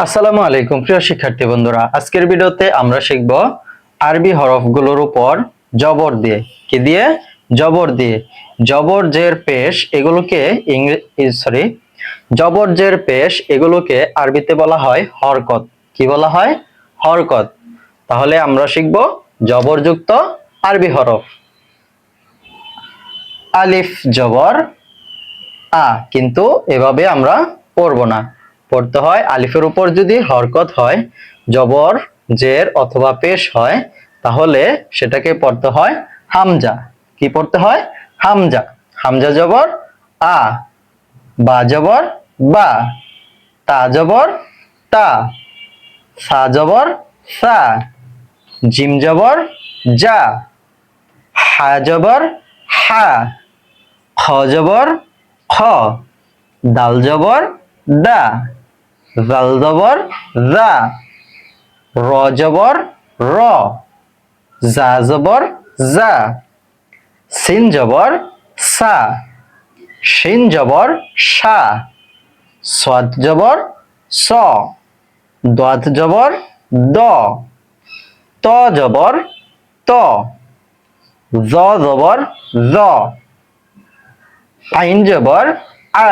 আসসালামু আলাইকুম প্রিয় শিক্ষার্থী বন্ধুরা, আজকের ভিডিওতে আমরা শিখব আরবি হরফগুলোর উপর জবর দিয়ে। কি দিয়ে? জবর দিয়ে। জবর জের পেশ এগুলোকে জবর জের পেশ এগুলোকে আরবিতে বলা হয় হরকত। কি বলা হয়? হরকত। তাহলে আমরা শিখব জবরযুক্ত আরবি হরফ। আলিফ জবর আ, কিন্তু এভাবে আমরা পড়ব না। পড়তে হয় আলিফের উপর যদি হরকত হয়, জবর জের অথবা পেশ হয়, তাহলে সেটাকে পড়তে হয় হামজা। কি পড়তে হয়? হামজা। হামজা জবর আ, বা জবর বা, তা জবর তা, সা জবর সা, জিম জবর যা, হা জবর হা, খ জবর খ, দাল জবর দা, জাল জবর জা, র জবর র, জা জবর জা, সিন জবর সা, শিন জবর সা, সাদ জবর স, দাদ জবর দ, ত জবর ত, জ জবর জ, আইন জবর আ,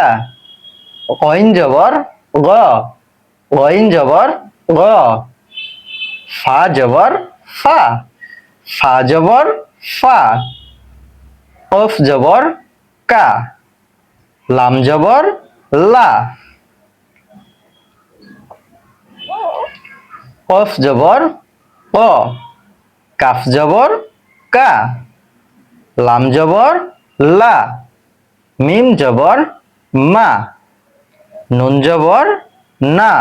গইন জবর গ, গইন জবর গ, ফা জবর ফা, ফা জবর ফা, কফ জবর কা, লাম জবর লা, কফ জবর ক, কাফ জবর কা, লাম জবর লা, মিম জবর মা, নুন জবর না,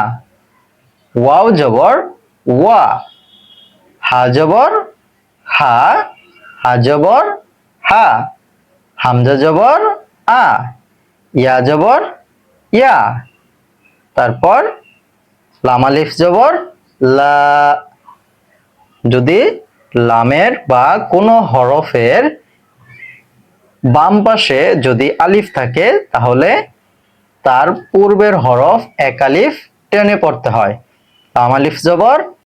ওয়াও জবর ওয়া, হা জবর হা, হা জবর হা, হামজা জবর আ, ইয়া জবর ইয়া, তারপর লাম আলিফ জবর লা। যদি লামের বা কোনো হরফের বাম পাশে যদি আলিফ থাকে, তাহলে তার পূর্বের হরফ এক আলিফ টেনে পড়তে হয়। লাম আলিফ জবর